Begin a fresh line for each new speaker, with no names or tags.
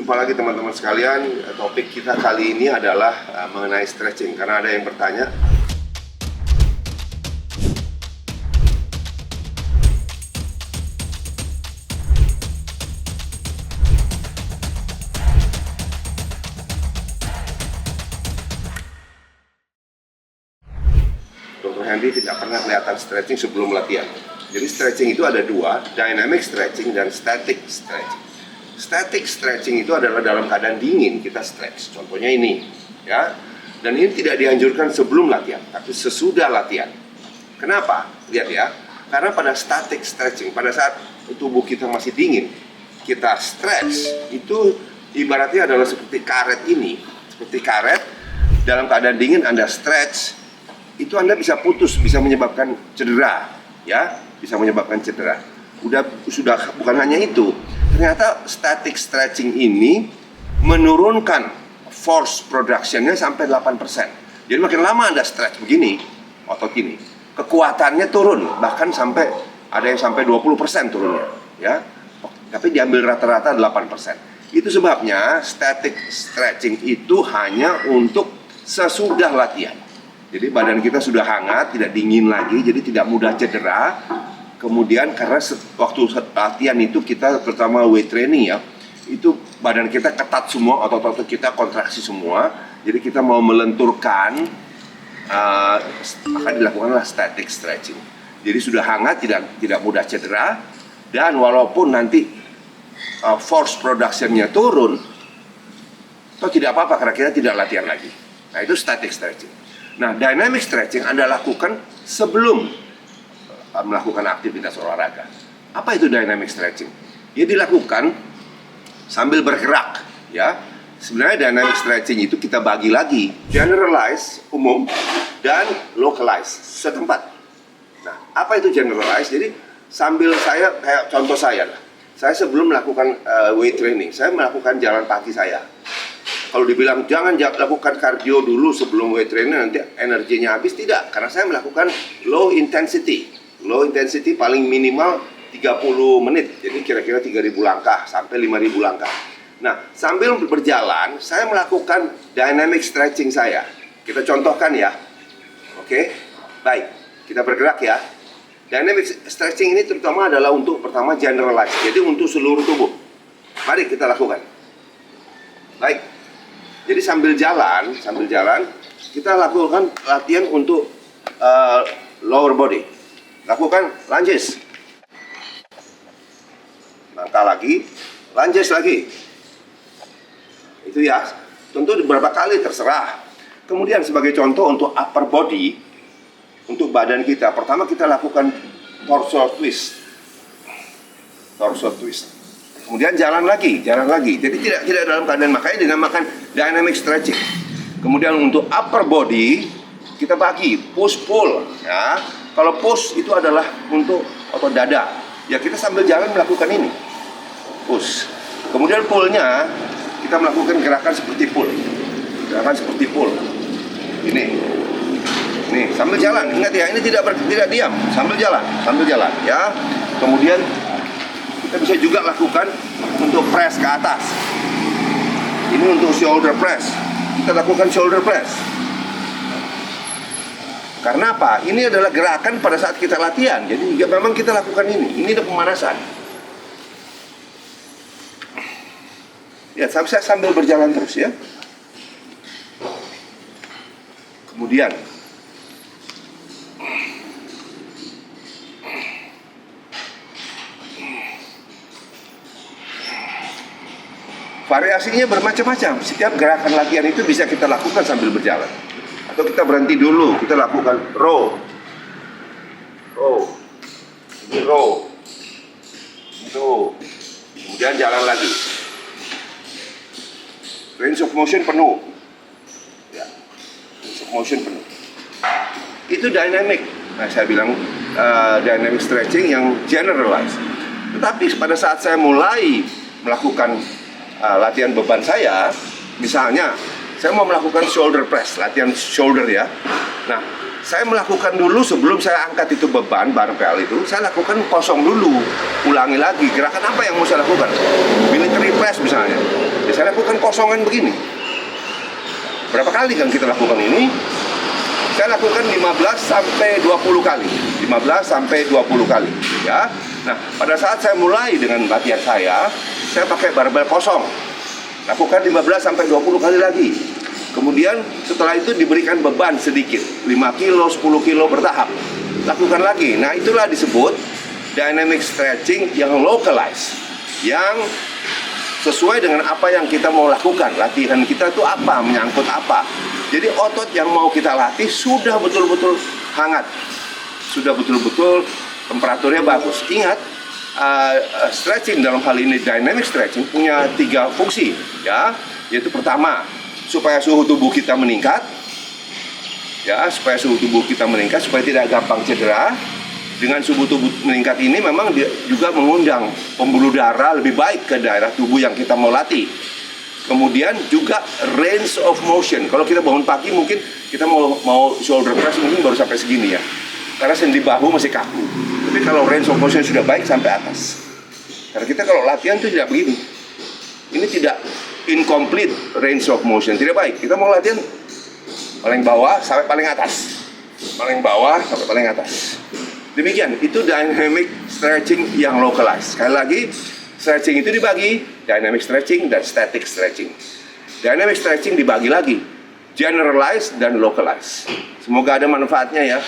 Jumpa lagi teman-teman sekalian. Topik kita kali ini adalah mengenai stretching. Karena ada yang bertanya, Dr. Henry tidak pernah kelihatan stretching sebelum latihan. Jadi stretching itu ada dua, dynamic stretching dan static stretching. Static stretching itu adalah dalam keadaan dingin kita stretch. Contohnya ini, ya. Dan ini tidak dianjurkan sebelum latihan, tapi sesudah latihan. Kenapa? Lihat ya. Karena pada static stretching, pada saat tubuh kita masih dingin, kita stretch itu ibaratnya adalah seperti karet ini, seperti karet dalam keadaan dingin Anda stretch, itu Anda bisa putus, bisa menyebabkan cedera, ya, bisa menyebabkan cedera. Sudah bukan hanya itu. Ternyata static stretching ini menurunkan force production-nya sampai 8%. Jadi makin lama Anda stretch begini, otot ini, kekuatannya turun, bahkan sampai ada yang sampai 20% turunnya, ya. Tapi diambil rata-rata 8%. Itu sebabnya static stretching itu hanya untuk sesudah latihan. Jadi badan kita sudah hangat, tidak dingin lagi, jadi tidak mudah cedera. Kemudian karena waktu latihan itu kita terutama weight training ya, itu badan kita ketat semua, otot-otot kita kontraksi semua. Jadi kita mau melenturkan, maka dilakukanlah static stretching. Jadi sudah hangat, tidak mudah cedera, dan walaupun nanti force production-nya turun, atau tidak apa-apa karena kita tidak latihan lagi. Nah itu static stretching. Nah dynamic stretching Anda lakukan sebelum melakukan aktivitas olahraga. Apa itu dynamic stretching? Dia dilakukan sambil bergerak, ya. Sebenarnya dynamic stretching itu kita bagi lagi, generalize umum dan localize setempat. Nah, apa itu generalize? Jadi sambil kayak contoh saya sebelum melakukan weight training, saya melakukan jalan kaki saya. Kalau dibilang jangan lakukan cardio dulu sebelum weight training nanti energinya habis, tidak, karena saya melakukan low intensity. Low intensity paling minimal 30 menit, jadi kira-kira 3.000 langkah sampai 5.000 langkah. Nah, sambil berjalan, saya melakukan dynamic stretching saya. Kita contohkan ya. Oke, baik, kita bergerak ya. Dynamic stretching ini terutama adalah untuk pertama generalize, jadi untuk seluruh tubuh. Mari kita lakukan. Baik, jadi sambil jalan, kita lakukan latihan untuk lower body. Lakukan lunges. Langkah lagi, lunges lagi. Itu ya, tentu beberapa kali terserah. Kemudian sebagai contoh untuk upper body, untuk badan kita, pertama kita lakukan torso twist. Torso twist. Kemudian jalan lagi. Jadi tidak dalam keadaan, makanya dinamakan dynamic stretching. Kemudian untuk upper body kita bagi push pull, ya. Kalau push itu adalah untuk otot dada. Ya kita sambil jalan melakukan ini. Push. Kemudian pullnya kita melakukan gerakan seperti pull. Ini sambil jalan. Ingat ya, ini tidak diam, sambil jalan ya. Kemudian kita bisa juga lakukan untuk press ke atas. Ini untuk shoulder press. Kita lakukan shoulder press. Karena apa? Ini adalah gerakan pada saat kita latihan. Jadi memang kita lakukan ini. Ini adalah pemanasan. Ya, saya sambil berjalan terus ya. Kemudian variasinya bermacam-macam. Setiap gerakan latihan itu bisa kita lakukan sambil berjalan. Atau kita berhenti dulu, kita lakukan row. Ini row. Itu. Kemudian jalan lagi. Range of motion penuh. Ya. Range of motion penuh. Itu dynamic. Nah, saya bilang dynamic stretching yang generalized. Tetapi pada saat saya mulai melakukan latihan beban saya, misalnya saya mau melakukan shoulder press, latihan shoulder ya. Nah, saya melakukan dulu sebelum saya angkat itu beban, barbell itu, saya lakukan kosong dulu. Ulangi lagi, gerakan apa yang mau saya lakukan? Military press misalnya. Ya, saya lakukan kosongan begini. Berapa kali kan kita lakukan ini? Saya lakukan 15 sampai 20 kali. 15 sampai 20 kali, ya. Nah, pada saat saya mulai dengan latihan saya pakai barbel kosong. Lakukan 15 sampai 20 kali lagi. Kemudian setelah itu diberikan beban sedikit, 5 kilo, 10 kilo bertahap. Lakukan lagi. Nah, itulah disebut dynamic stretching yang localized, yang sesuai dengan apa yang kita mau lakukan. Latihan kita itu apa, menyangkut apa. Jadi otot yang mau kita latih sudah betul-betul hangat, sudah betul-betul temperaturnya bagus. Ingat, stretching dalam hal ini dynamic stretching punya 3 fungsi, ya. Yaitu pertama, supaya suhu tubuh kita meningkat, ya, supaya suhu tubuh kita meningkat, supaya tidak gampang cedera. Dengan suhu tubuh meningkat ini memang dia juga mengundang pembuluh darah lebih baik ke daerah tubuh yang kita mau latih. Kemudian juga range of motion. Kalau kita bangun pagi mungkin kita mau shoulder press mungkin baru sampai segini ya, karena sendi bahu masih kaku. Tapi kalau range of motion sudah baik sampai atas. Karena kita kalau latihan itu tidak begini. Ini tidak incomplete range of motion, tidak baik. Kita mau latihan paling bawah sampai paling atas, paling bawah sampai paling atas. Demikian, itu dynamic stretching yang localized. Sekali lagi, stretching itu dibagi, dynamic stretching dan static stretching. Dynamic stretching dibagi lagi, generalized dan localized. Semoga ada manfaatnya ya.